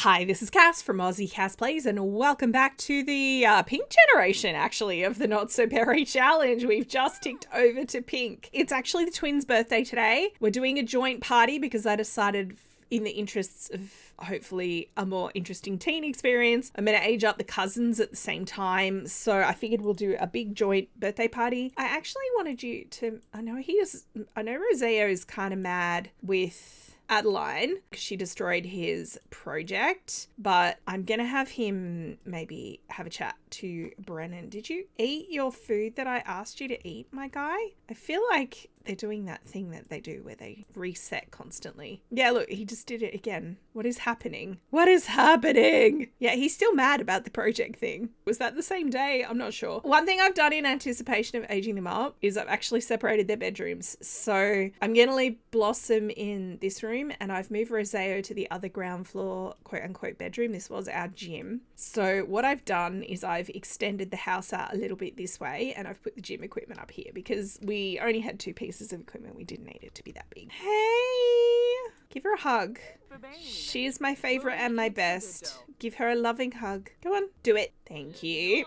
Hi, this is Cass from Aussie Cass Plays, and welcome back to the pink generation, actually, of the Not So Berry Challenge. We've just ticked over to pink. It's actually the twins' birthday today. We're doing a joint party because I decided, in the interests of hopefully a more interesting teen experience, I'm going to age up the cousins at the same time. So I figured we'll do a big joint birthday party. I actually wanted you to, I know Roseo is kind of mad with Adeline because she destroyed his project, but I'm gonna have him maybe have a chat to Brennan. Did you eat your food that I asked you to eat, my guy? I feel like they're doing that thing that they do where they reset constantly. Yeah, look, he just did it again. What is happening? What is happening? Yeah, he's still mad about the project thing. Was that the same day? I'm not sure. One thing I've done in anticipation of aging them up is I've actually separated their bedrooms. So I'm going to leave Blossom in this room and I've moved Roseo to the other ground floor, quote unquote, bedroom. This was our gym. So what I've done is I've extended the house out a little bit this way and I've put the gym equipment up here because we only had two pieces of equipment. We didn't need it to be that big. Hey, give her a hug. She is my favorite and my best. Give her a loving hug. Go on, do it. Thank you.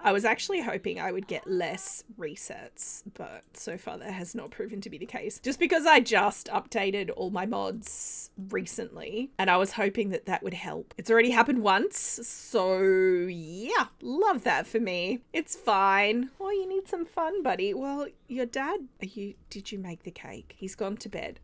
I was actually hoping I would get less resets, but so far that has not proven to be the case. Just because I just updated all my mods recently, and I was hoping that that would help. It's already happened once, so yeah, love that for me. It's fine. Oh, you need some fun, buddy. Well, your dad, did you make the cake? He's gone to bed.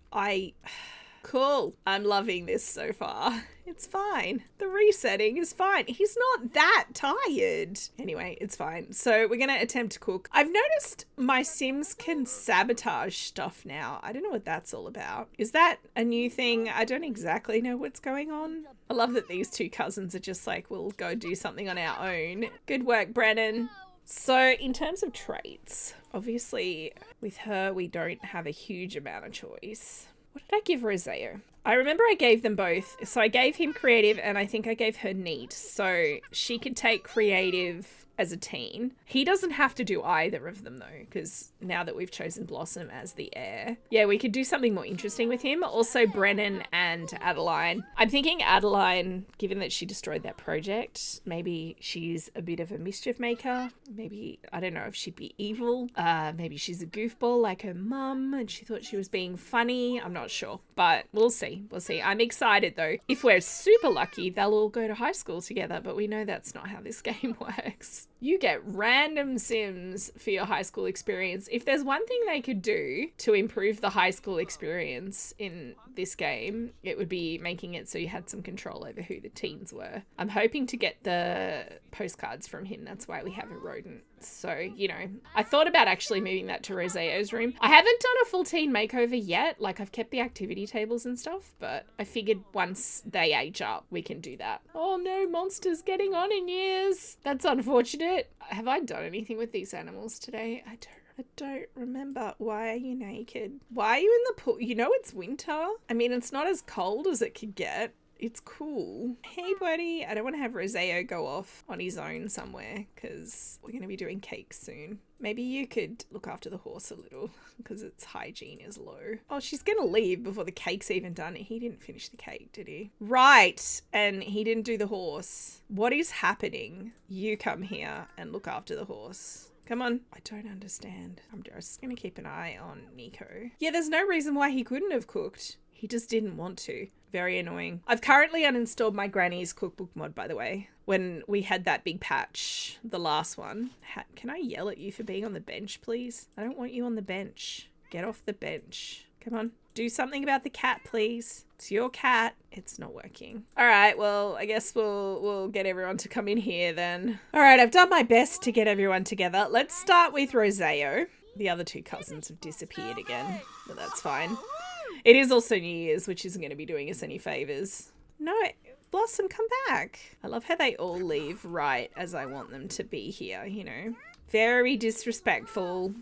Cool. I'm loving this so far. It's fine. The resetting is fine. He's not that tired. Anyway, it's fine. So we're going to attempt to cook. I've noticed my Sims can sabotage stuff now. I don't know what that's all about. Is that a new thing? I don't exactly know what's going on. I love that these two cousins are just like, we'll go do something on our own. Good work, Brennan. So in terms of traits, obviously with her, we don't have a huge amount of choice. What did I give Roseo? I remember I gave them both. So I gave him creative and I think I gave her neat. So she could take creative as a teen. He doesn't have to do either of them though, because now that we've chosen Blossom as the heir, yeah, we could do something more interesting with him. Also Brennan and Adeline. I'm thinking Adeline, given that she destroyed that project, maybe she's a bit of a mischief maker. Maybe, I don't know if she'd be evil. Maybe she's a goofball like her mum and she thought she was being funny. I'm not sure, but we'll see. We'll see. I'm excited though. If we're super lucky, they'll all go to high school together, but we know that's not how this game works. You get random Sims for your high school experience. If there's one thing they could do to improve the high school experience in this game, it would be making it so you had some control over who the teens were. I'm hoping to get the postcards from him. That's why we have a rodent. So, you know, I thought about actually moving that to Roseo's room. I haven't done a full teen makeover yet. Like, I've kept the activity tables and stuff, but I figured once they age up, we can do that. Oh no, monsters getting on in years. That's unfortunate. Have I done anything with these animals today? I don't remember. Why are you naked? Why are you in the pool? You know it's winter. I mean, it's not as cold as it could get. It's cool. Hey, buddy. I don't want to have Roseo go off on his own somewhere because we're going to be doing cake soon. Maybe you could look after the horse a little because its hygiene is low. Oh, she's going to leave before the cake's even done. He didn't finish the cake, did he? Right. And he didn't do the horse. What is happening? You come here and look after the horse. Come on. I don't understand. I'm just going to keep an eye on Nico. Yeah, there's no reason why he couldn't have cooked. He just didn't want to. Very annoying. I've currently uninstalled my granny's cookbook mod, by the way. When we had that big patch, the last one. Can I yell at you for being on the bench, please? I don't want you on the bench. Get off the bench. Come on. Do something about the cat, please. It's your cat. It's not working. All right, well, I guess we'll get everyone to come in here then. All right, I've done my best to get everyone together. Let's start with Roseo. The other two cousins have disappeared again, but that's fine. It is also New Year's, which isn't going to be doing us any favors. No, Blossom, come back. I love how they all leave right as I want them to be here, you know. Very disrespectful.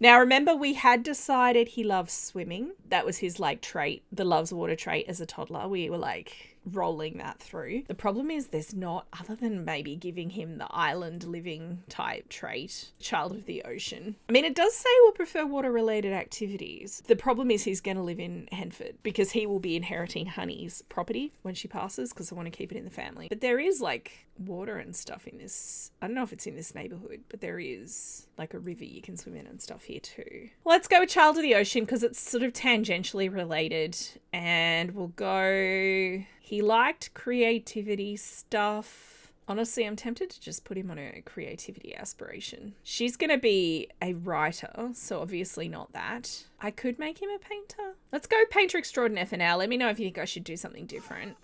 Now, remember, we had decided he loves swimming. That was his, like, trait, the loves water trait as a toddler. We were like, rolling that through. The problem is there's not, other than maybe giving him the island living type trait, child of the ocean. I mean, it does say will prefer water related activities. The problem is he's going to live in Henford because he will be inheriting Honey's property when she passes, because I want to keep it in the family. But there is like water and stuff in this. I don't know if it's in this neighborhood, but there is like a river you can swim in and stuff here too. Let's go with child of the ocean because it's sort of tangentially related, and we'll go, he liked creativity stuff. Honestly, I'm tempted to just put him on a creativity aspiration. She's going to be a writer, so obviously not that. I could make him a painter. Let's go painter extraordinaire for now. Let me know if you think I should do something different.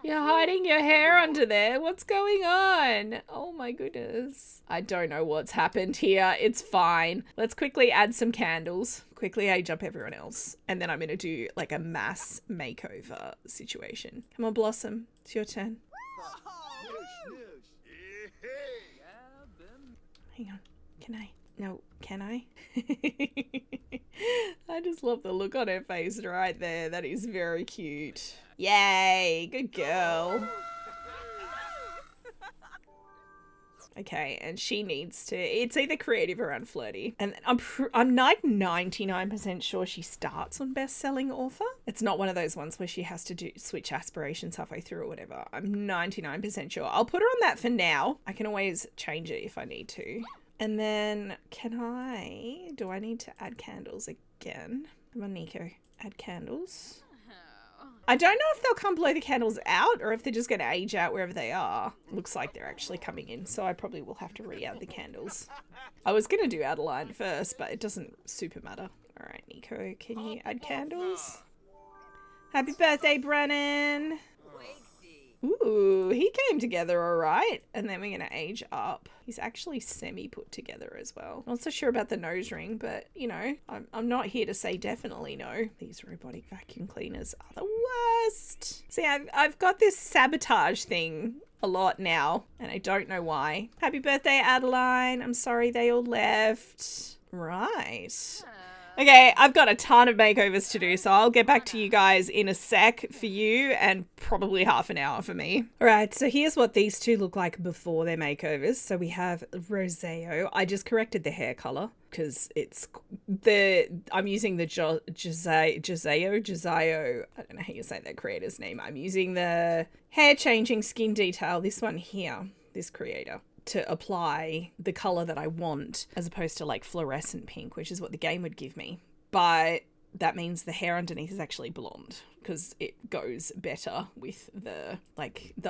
You're hiding your hair under there. What's going on? Oh my goodness. I don't know what's happened here. It's fine. Let's quickly add some candles. Quickly age up everyone else. And then I'm going to do like a mass makeover situation. Come on, Blossom. It's your turn. Hang on. Can I? No, can I? I just love the look on her face right there. That is very cute. Yay, good girl. Okay, and she needs to, it's either creative or unflirty. And I'm like 99% sure she starts on best-selling author. It's not one of those ones where she has to switch aspirations halfway through or whatever. I'm 99% sure. I'll put her on that for now. I can always change it if I need to. And then do I need to add candles again? Come on, Nico, add candles. I don't know if they'll come below the candles out or if they're just going to age out wherever they are. Looks like they're actually coming in, so I probably will have to re-add the candles. I was going to do Adeline first, but it doesn't super matter. All right, Nico, can you add candles? Happy birthday, Brennan. Ooh, he came together all right. And then we're going to age up. He's actually semi-put together as well. Not so sure about the nose ring, but, you know, I'm not here to say definitely no. These robotic vacuum cleaners are the worst. See, I've got this sabotage thing a lot now, and I don't know why. Happy birthday, Adeline. I'm sorry they all left. Right. Okay, I've got a ton of makeovers to do, so I'll get back to you guys in a sec for you and probably half an hour for me. All right, so here's what these two look like before their makeovers. So we have Roseo. I just corrected the hair color because I'm using the Jazeo. I don't know how you say that creator's name. I'm using the hair changing skin detail, this one here, this creator, to apply the color that I want, as opposed to like fluorescent pink, which is what the game would give me. But that means the hair underneath is actually blonde because it goes better with the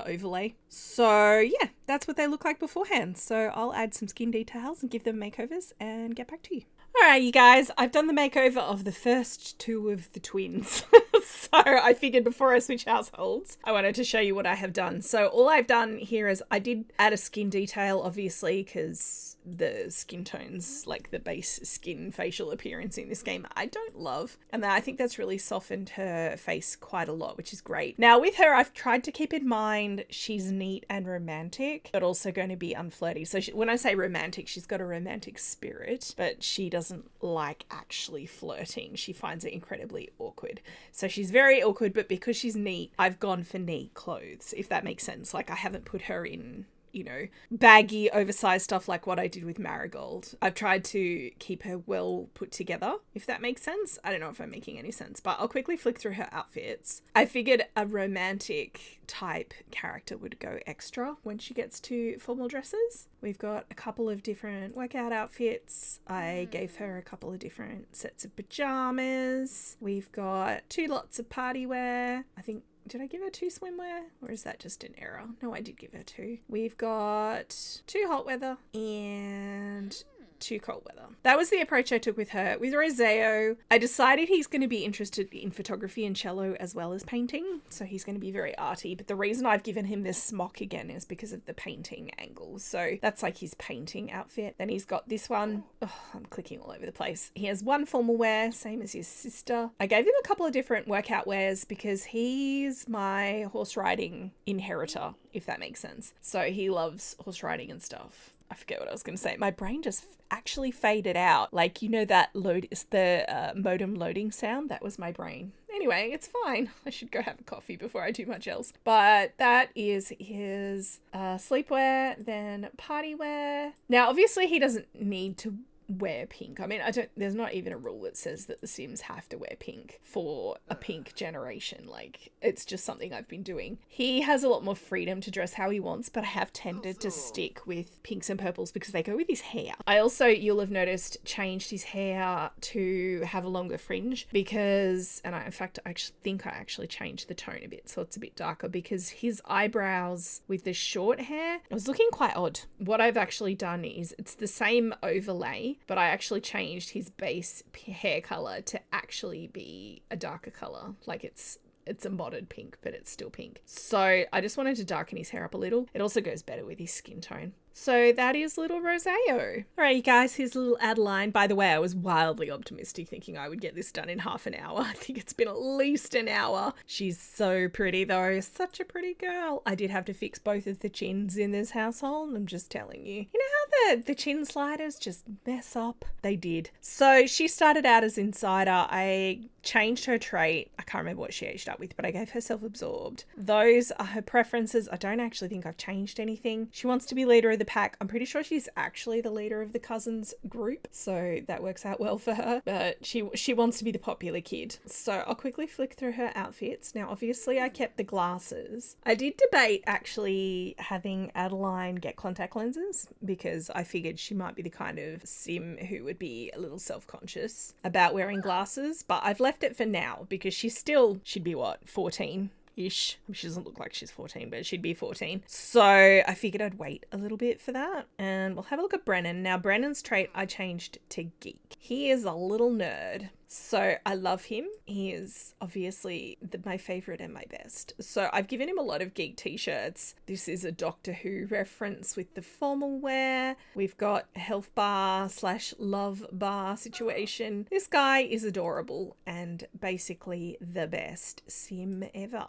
overlay. So yeah, that's what they look like beforehand. So I'll add some skin details and give them makeovers and get back to you. All right, you guys, I've done the makeover of the first two of the twins. So I figured before I switch households, I wanted to show you what I have done. So all I've done here is I did add a skin detail, obviously, because the skin tones, like the base skin facial appearance in this game, I don't love. And I think that's really softened her face quite a lot, which is great. Now with her, I've tried to keep in mind she's neat and romantic, but also going to be unflirty. So when I say romantic, she's got a romantic spirit, but she doesn't like actually flirting. She finds it incredibly awkward. So she's very awkward, but because she's neat, I've gone for neat clothes, if that makes sense. Like I haven't put her in, you know, baggy, oversized stuff like what I did with Marigold. I've tried to keep her well put together, if that makes sense. I don't know if I'm making any sense, but I'll quickly flick through her outfits. I figured a romantic type character would go extra when she gets to formal dresses. We've got a couple of different workout outfits. I gave her a couple of different sets of pajamas. We've got 2 lots of party wear. I think, did I give her 2 swimwear? Or is that just an error? No, I did give her 2. We've got 2 hot weather and 2 cold weather. That was the approach I took with her. With Roseo, I decided he's going to be interested in photography and cello as well as painting. So he's going to be very arty. But the reason I've given him this smock again is because of the painting angle. So that's like his painting outfit. Then he's got this one. Oh, I'm clicking all over the place. He has 1 formal wear, same as his sister. I gave him a couple of different workout wears because he's my horse riding inheritor, if that makes sense. So he loves horse riding and stuff. I forget what I was going to say. My brain just actually faded out. Like, you know that the modem loading sound? That was my brain. Anyway, it's fine. I should go have a coffee before I do much else. But that is his sleepwear, then party wear. Now, obviously, he doesn't need to wear pink. I mean, there's not even a rule that says that the Sims have to wear pink for a pink generation. Like, it's just something I've been doing. He has a lot more freedom to dress how he wants, but I have tended to stick with pinks and purples because they go with his hair. I also, you'll have noticed, changed his hair to have a longer fringe because, and I actually changed the tone a bit so it's a bit darker because his eyebrows with the short hair, it was looking quite odd. What I've actually done is it's the same overlay, but I actually changed his base hair color to actually be a darker color. Like it's a modded pink, but it's still pink. So I just wanted to darken his hair up a little. It also goes better with his skin tone. So that is little Roseo. All right, you guys, here's little Adeline. By the way, I was wildly optimistic thinking I would get this done in half an hour. I think it's been at least an hour. She's so pretty though. Such a pretty girl. I did have to fix both of the chins in this household. I'm just telling you. You know how the chin sliders just mess up? They did. So she started out as Insider. I changed her trait. I can't remember what she aged up with, but I gave her Self-Absorbed. Those are her preferences. I don't actually think I've changed anything. She wants to be leader of the pack. I'm pretty sure she's actually the leader of the cousins group, so that works out well for her, but she wants to be the popular kid. So I'll quickly flick through her outfits. Now obviously I kept the glasses. I did debate actually having Adeline get contact lenses because I figured she might be the kind of Sim who would be a little self-conscious about wearing glasses, but I've left it for now because she'd be what, 14-ish? She doesn't look like she's 14, but she'd be 14. So I figured I'd wait a little bit for that. And we'll have a look at Brennan. Now, Brennan's trait I changed to geek. He is a little nerd. So I love him. He is obviously my favorite and my best. So I've given him a lot of geek t-shirts. This is a Doctor Who reference with the formal wear. We've got a health bar / love bar situation. This guy is adorable and basically the best Sim ever.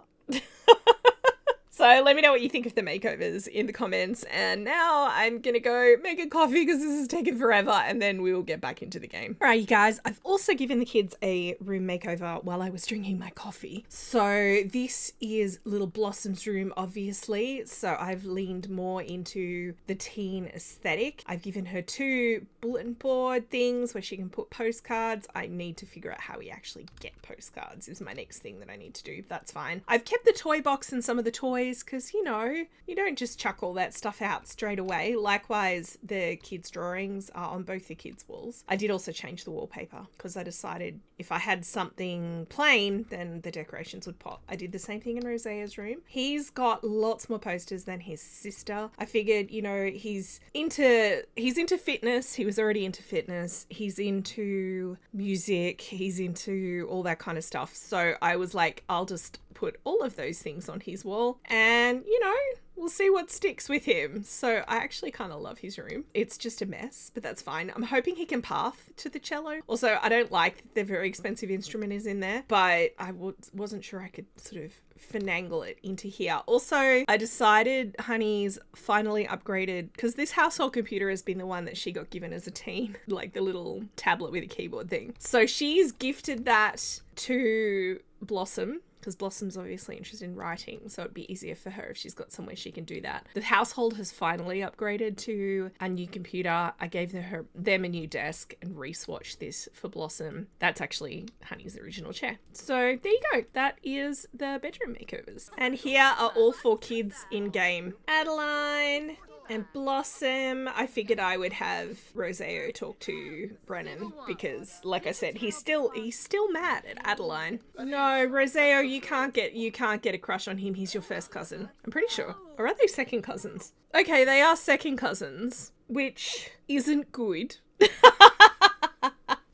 So let me know what you think of the makeovers in the comments. And now I'm going to go make a coffee because this has taken forever and then we will get back into the game. All right, you guys, I've also given the kids a room makeover while I was drinking my coffee. So this is little Blossom's room, obviously. So I've leaned more into the teen aesthetic. I've given her 2 bulletin board things where she can put postcards. I need to figure out how we actually get postcards is my next thing that I need to do. That's fine. I've kept the toy box and some of the toys because, you know, you don't just chuck all that stuff out straight away. Likewise, the kids' drawings are on both the kids' walls. I did also change the wallpaper because I decided if I had something plain, then the decorations would pop. I did the same thing in Rosea's room. He's got lots more posters than his sister. I figured, you know, he's into fitness. He was already into fitness. He's into music. He's into all that kind of stuff. So I was like, I'll just put all of those things on his wall and, you know, we'll see what sticks with him. So I actually kind of love his room. It's just a mess, but that's fine. I'm hoping he can path to the cello. Also, I don't like that the very expensive instrument is in there, but I wasn't sure I could sort of finagle it into here. Also, I decided Honey's finally upgraded because this household computer has been the one that she got given as a teen, like the little tablet with a keyboard thing. So she's gifted that to Blossom because Blossom's obviously interested in writing, so it'd be easier for her if she's got somewhere she can do that. The household has finally upgraded to a new computer. I gave them a new desk and re-swatched this for Blossom. That's actually Honey's original chair. So there you go. That is the bedroom makeovers. And here are all 4 kids in game. Adeline and Blossom. I figured I would have Roseo talk to Brennan because, like I said, he's still mad at Adeline. No, Roseo, you can't get a crush on him. He's your first cousin. I'm pretty sure. Or are they second cousins? Okay, they are second cousins, which isn't good.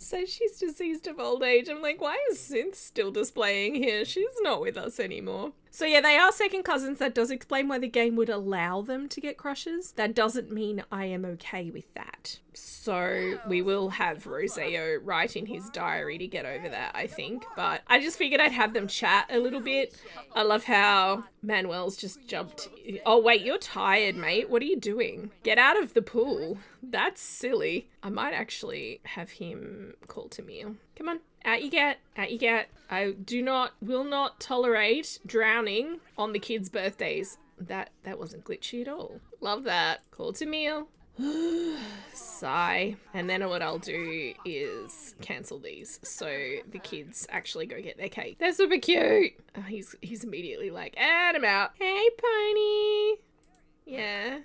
So she's deceased of old age. I'm like, why is Synth still displaying here? She's not with us anymore. So yeah, they are second cousins. That does explain why the game would allow them to get crushes. That doesn't mean I am okay with that. So we will have Roseo write in his diary to get over that, I think. But I just figured I'd have them chat a little bit. I love how Manuel's just jumped. Oh, wait, you're tired, mate. What are you doing? Get out of the pool. That's silly. I might actually have him call Tamil. Come on. Out you get. Out you get. I will not tolerate drowning on the kids' birthdays. That wasn't glitchy at all. Love that. Call Tamil. Sigh. And then what I'll do is cancel these so the kids actually go get their cake. They're super cute. Oh, he's immediately like, and I'm out. Hey, pony. Yeah.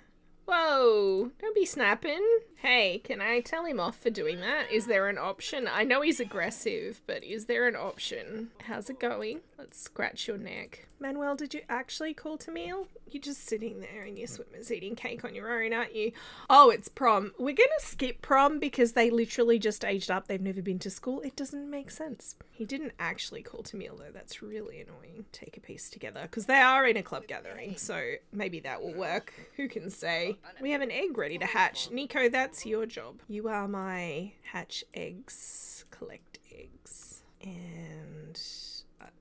Whoa, don't be snapping. Hey, can I tell him off for doing that? Is there an option? I know he's aggressive, but is there an option? How's it going? Let's scratch your neck. Manuel, did you actually call Tamil? You're just sitting there in your swimmers eating cake on your own, aren't you? Oh, it's prom. We're going to skip prom because they literally just aged up. They've never been to school. It doesn't make sense. He didn't actually call Tamil, though. That's really annoying. Take a piece together because they are in a club gathering, so maybe that will work. Who can say? We have an egg ready to hatch. Nico, that's your job. You are my hatch eggs, collect eggs, and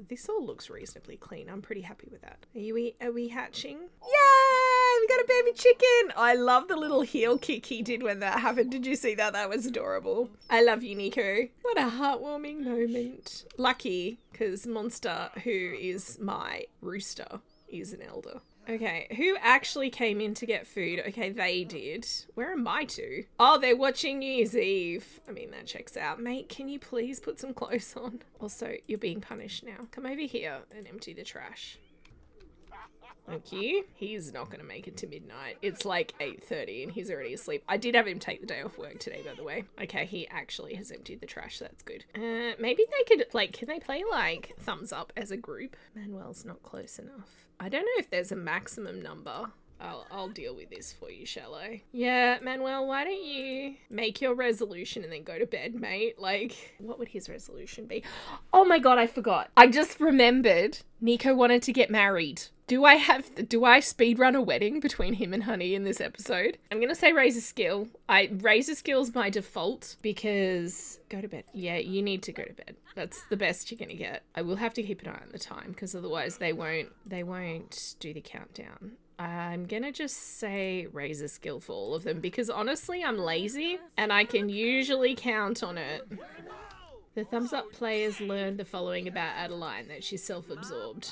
this all looks reasonably clean. I'm pretty happy with that. Are we hatching? Yay! We got a baby chicken! I love the little heel kick he did when that happened. Did you see that? That was adorable. I love you, Nico. What a heartwarming moment. Lucky, because Monster, who is my rooster, is an elder. Okay, who actually came in to get food? Okay, they did. Where am I to? Oh, they're watching New Year's Eve. I mean, that checks out. Mate, can you please put some clothes on? Also, you're being punished now. Come over here and empty the trash. Thank you. He's not going to make it to midnight. It's like 8:30 and he's already asleep. I did have him take the day off work today, by the way. Okay, he actually has emptied the trash. That's good. Maybe they could, can they play, thumbs up as a group? Manuel's not close enough. I don't know if there's a maximum number. I'll deal with this for you, shall I? Yeah, Manuel, why don't you make your resolution and then go to bed, mate? What would his resolution be? Oh my god, I forgot. I just remembered Nico wanted to get married. Do I speedrun a wedding between him and Honey in this episode? I'm going to say raise a skill. Raise a skill's my default because go to bed. Yeah, you need to go to bed. That's the best you're going to get. I will have to keep an eye on the time because otherwise they won't do the countdown. I'm going to just say raise a skill for all of them because honestly I'm lazy and I can usually count on it. The thumbs up players learned the following about Adeline, that she's self-absorbed.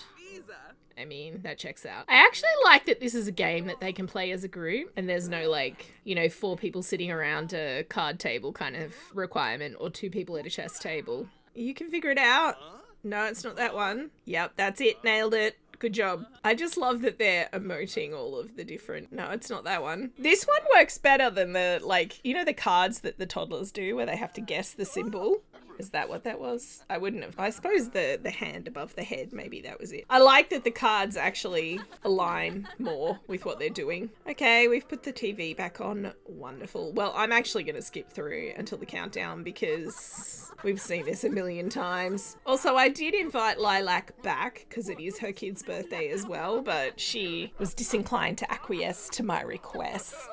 I mean, that checks out. I actually like that this is a game that they can play as a group and there's no 4 people sitting around a card table kind of requirement or 2 people at a chess table. You can figure it out. No, it's not that one. Yep, that's it. Nailed it. Good job. I just love that they're emoting all of the different... No, it's not that one. This one works better than the, the cards that the toddlers do where they have to guess the symbol. Is that what that was? I wouldn't have. I suppose the hand above the head, maybe that was it. I like that the cards actually align more with what they're doing. Okay, we've put the TV back on. Wonderful. Well, I'm actually going to skip through until the countdown because we've seen this a million times. Also, I did invite Lilac back because it is her kid's birthday as well, but she was disinclined to acquiesce to my request.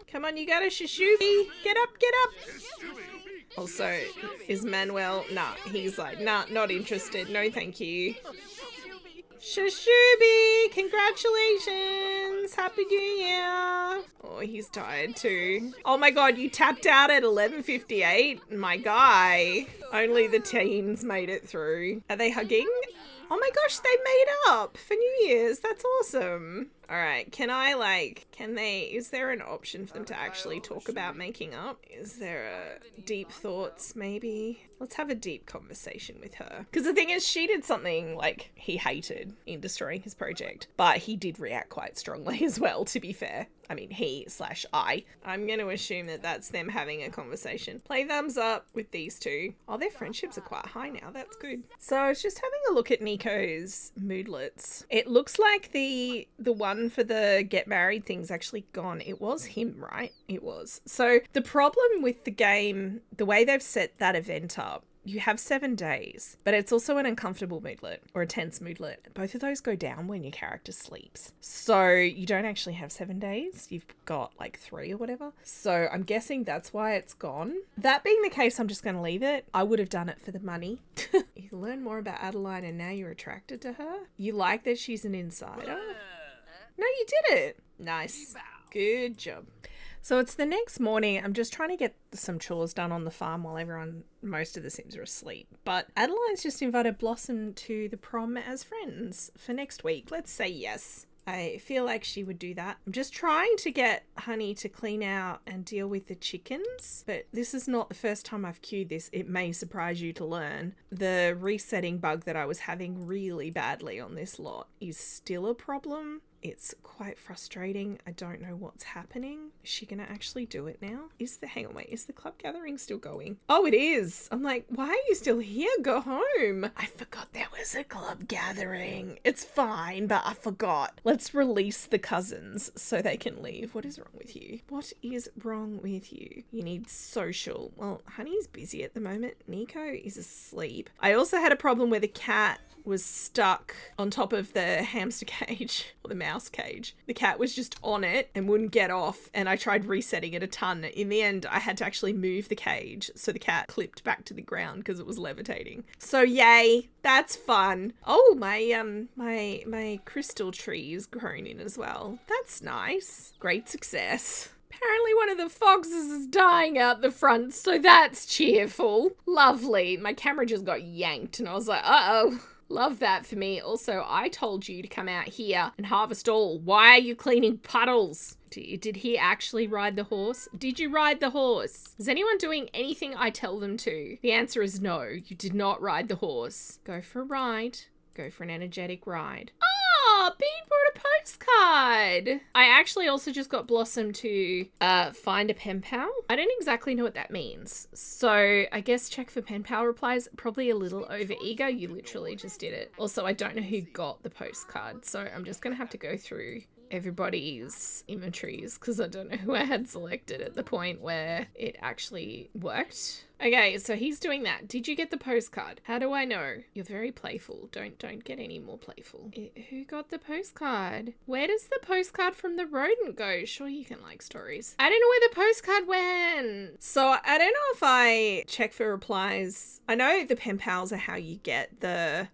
Come on, you got a shushubi. Get up, get up. Also, is Manuel... Nah, he's nah, not interested. No, thank you. Shushubi! Congratulations! Happy New Year! Oh, he's tired too. Oh my god, you tapped out at 11:58? My guy. Only the teens made it through. Are they hugging? Oh my gosh, they made up for New Year's. That's awesome. All right, is there an option for them to actually talk about making up? Is there a deep thoughts maybe? Let's have a deep conversation with her. Because the thing is, she did something he hated in destroying his project, but he did react quite strongly as well, to be fair. I mean, he/I. I'm going to assume that that's them having a conversation. Play thumbs up with these two. Oh, their friendships are quite high now. That's good. So I was just having a look at Nico's moodlets. It looks like the one for the get married thing's actually gone. It was him, right? It was. So the problem with the game, the way they've set that event up, You have 7 days, but it's also an uncomfortable moodlet or a tense moodlet. Both of those go down when your character sleeps. So you don't actually have 7 days. You've got like 3 or whatever. So I'm guessing that's why it's gone. That being the case, I'm just going to leave it. I would have done it for the money. You learn more about Adeline and now you're attracted to her. You like that she's an insider. No, you did it. Nice. Good job. So it's the next morning. I'm just trying to get some chores done on the farm while most of the Sims are asleep. But Adeline's just invited Blossom to the prom as friends for next week. Let's say yes. I feel like she would do that. I'm just trying to get Honey to clean out and deal with the chickens, but this is not the first time I've queued this. It may surprise you to learn. The resetting bug that I was having really badly on this lot is still a problem. It's quite frustrating. I don't know what's happening. Is she gonna actually do it now? Is the club gathering still going? Oh, it is. I'm like, why are you still here? Go home. I forgot there was a club gathering. It's fine, but I forgot. Let's release the cousins so they can leave. What is wrong with you? What is wrong with you? You need social. Well, Honey's busy at the moment. Nico is asleep. I also had a problem where the cat was stuck on top of the hamster cage or the mouse cage. The cat was just on it and wouldn't get off, and I tried resetting it a ton. In the end, I had to actually move the cage so the cat clipped back to the ground because it was levitating. So yay, that's fun. Oh, my crystal tree is grown in as well. That's nice. Great success. Apparently one of the foxes is dying out the front, so that's cheerful. Lovely. My camera just got yanked and I was like, uh-oh. Love that for me. Also, I told you to come out here and harvest all. Why are you cleaning puddles? Did he actually ride the horse? Did you ride the horse? Is anyone doing anything I tell them to? The answer is no. You did not ride the horse. Go for a ride. Go for an energetic ride. Oh, Bean brought a postcard. I actually also just got Blossom to find a pen pal. I don't exactly know what that means. So I guess check for pen pal replies. Probably a little over eager. You literally just did it. Also, I don't know who got the postcard. So I'm just going to have to go through everybody's inventories because I don't know who I had selected at the point where it actually worked. Okay, so he's doing that. Did you get the postcard? How do I know? You're very playful. Don't get any more playful. Who got the postcard? Where does the postcard from the rodent go? Sure, you can like stories. I don't know where the postcard went. So I don't know if I check for replies. I know the pen pals are how you get the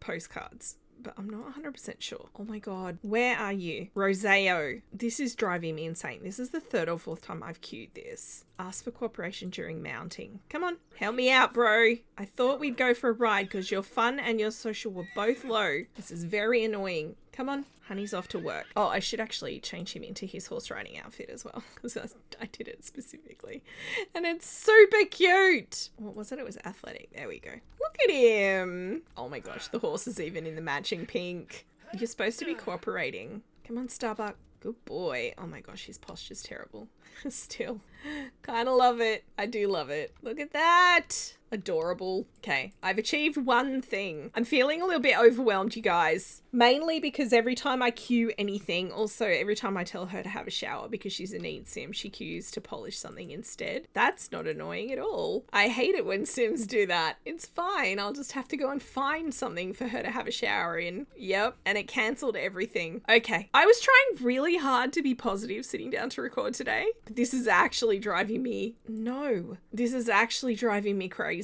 postcards, but I'm not 100% sure. Oh my god. Where are you? Roseo. This is driving me insane. This is the 3rd or 4th time I've queued this. Ask for cooperation during mounting. Come on. Help me out, bro. I thought we'd go for a ride because your fun and your social were both low. This is very annoying. Come on. Honey's off to work. Oh, I should actually change him into his horse riding outfit as well because I did it specifically. And it's super cute. What was it? It was athletic. There we go. Look at him. Oh my gosh, the horse is even in the matching pink. You're supposed to be cooperating. Come on, Starbuck. Good boy. Oh my gosh, his posture's terrible. Still. Kind of love it. I do love it. Look at that. Adorable. Okay, I've achieved one thing. I'm feeling a little bit overwhelmed, you guys. Mainly because every time I queue anything, also every time I tell her to have a shower because she's a neat sim, she queues to polish something instead. That's not annoying at all. I hate it when Sims do that. It's fine. I'll just have to go and find something for her to have a shower in. Yep. And it cancelled everything. Okay. I was trying really hard to be positive sitting down to record today, but this is actually driving me. No. This is actually driving me crazy.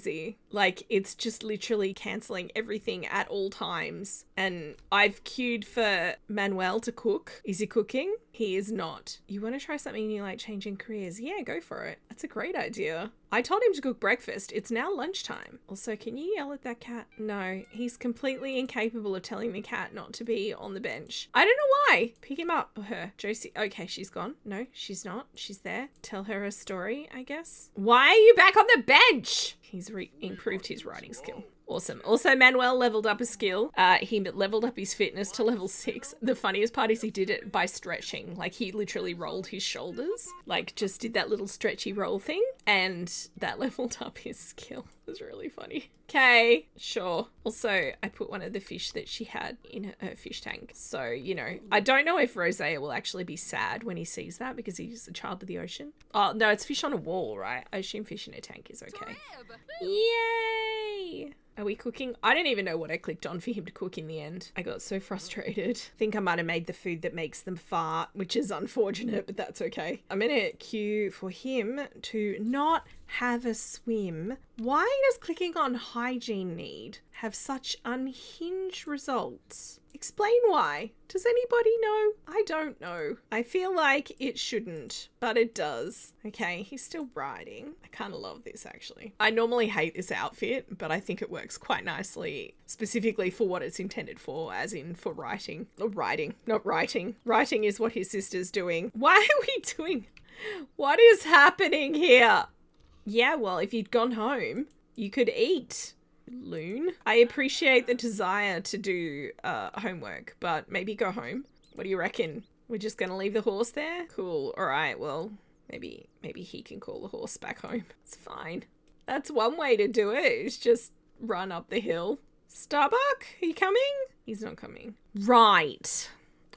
Like, it's just literally cancelling everything at all times. And I've queued for Manuel to cook. Is he cooking? He is not. You want to try something new like changing careers? Yeah, go for it. That's a great idea. I told him to cook breakfast. It's now lunchtime. Also, can you yell at that cat? No, he's completely incapable of telling the cat not to be on the bench. I don't know why. Pick him up or her. Josie. Okay, she's gone. No, she's not. She's there. Tell her a story, I guess. Why are you back on the bench? He's improved his riding skill. Awesome. Also, Manuel leveled up a skill. He leveled up his fitness to level 6. The funniest part is he did it by stretching. Like, he literally rolled his shoulders. Like, just did that little stretchy roll thing. And that leveled up his skill. was really funny. Okay, sure. Also, I put one of the fish that she had in her fish tank. So, you know, I don't know if Rosea will actually be sad when he sees that because he's a child of the ocean. Oh, no, it's fish on a wall, right? I assume fish in a tank is okay. Yay! Are we cooking? I don't even know what I clicked on for him to cook in the end. I got so frustrated. I think I might have made the food that makes them fart, which is unfortunate, but that's okay. I'm going to queue for him to not have a swim. Why does clicking on hygiene need have such unhinged results? Explain why. Does anybody know? I don't know. I feel like it shouldn't, but it does. Okay, he's still riding. I kind of love this actually. I normally hate this outfit, but I think it works quite nicely, specifically for what it's intended for, as in for writing. Or riding, not writing. Writing is what his sister's doing. Why are we doing? What is happening here? Yeah, well, if you'd gone home, you could eat. Loon. I appreciate the desire to do homework, but maybe go home. What do you reckon? We're just gonna leave the horse there? Cool. All right. Well, maybe he can call the horse back home. It's fine. That's one way to do it. Is just run up the hill. Starbuck, are you coming? He's not coming. Right.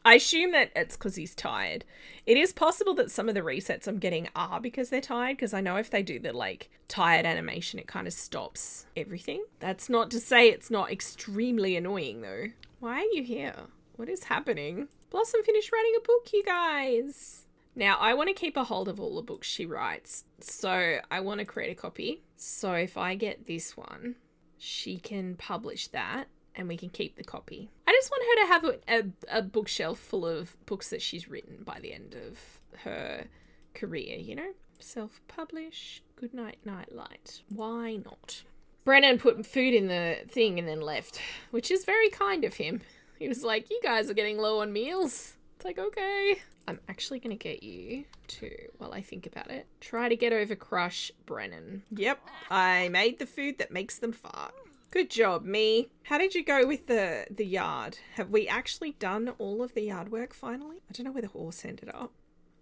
I assume that it's because he's tired. It is possible that some of the resets I'm getting are because they're tired, because I know if they do the like tired animation, it kind of stops everything. That's not to say it's not extremely annoying though. Why are you here? What is happening? Blossom finished writing a book, you guys. Now I want to keep a hold of all the books she writes. So I want to create a copy. So if I get this one, she can publish that. And we can keep the copy. I just want her to have a bookshelf full of books that she's written by the end of her career, you know? Self-publish, good night, night light. Why not? Brennan put food in the thing and then left, which is very kind of him. He was like, you guys are getting low on meals. It's like, okay. I'm actually going to get you to, while I think about it, try to get over Crush Brennan. Yep, I made the food that makes them fart. Good job, me. How did you go with the yard? Have we actually done all of the yard work finally? I don't know where the horse ended up.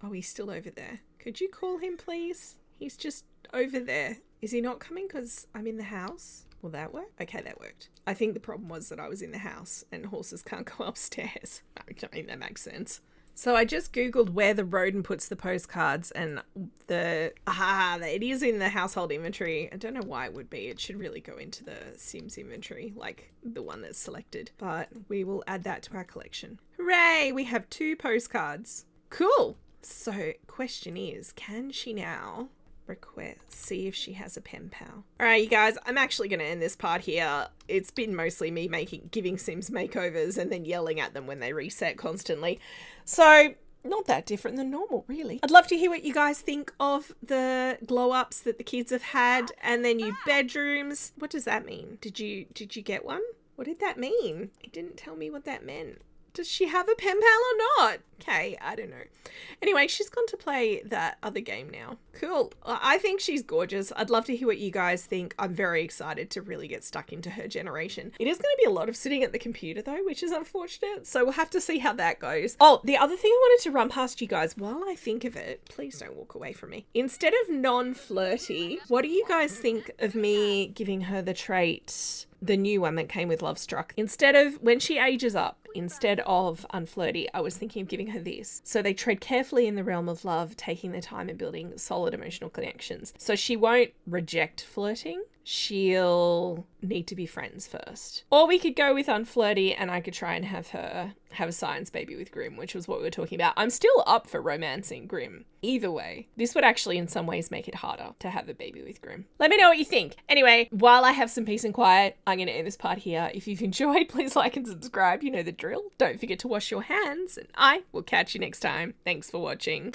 Oh, he's still over there. Could you call him, please? He's just over there. Is he not coming because I'm in the house? Will that work? Okay, that worked. I think the problem was that I was in the house and horses can't go upstairs. I mean, that makes sense. So I just Googled where the rodent puts the postcards and it is in the household inventory. I don't know why it would be. It should really go into the Sims inventory, like the one that's selected. But we will add that to our collection. Hooray! We have 2 postcards. Cool. So question is, can she now see if she has a pen pal? All right, you guys, I'm actually going to end this part here. It's been mostly me giving Sims makeovers and then yelling at them when they reset constantly. So not that different than normal, really. I'd love to hear what you guys think of the glow ups that the kids have had and their new bedrooms. What does that mean? Did you get one? What did that mean? It didn't tell me what that meant. Does she have a pen pal or not? Okay, I don't know. Anyway, she's gone to play that other game now. Cool. I think she's gorgeous. I'd love to hear what you guys think. I'm very excited to really get stuck into her generation. It is going to be a lot of sitting at the computer though, which is unfortunate. So we'll have to see how that goes. Oh, the other thing I wanted to run past you guys while I think of it, please don't walk away from me. Instead of non-flirty, what do you guys think of me giving her the trait, the new one that came with Love Struck? Instead of, when she ages up, instead of unflirty, I was thinking of giving her this. So they tread carefully in the realm of love, taking their time and building solid emotional connections. So she won't reject flirting. She'll need to be friends first. Or we could go with unflirty and I could try and have her have a science baby with Grimm, which was what we were talking about. I'm still up for romancing Grimm. Either way, this would actually in some ways make it harder to have a baby with Grimm. Let me know what you think. Anyway, while I have some peace and quiet, I'm going to end this part here. If you've enjoyed, please like and subscribe. You know the drill. Don't forget to wash your hands and I will catch you next time. Thanks for watching.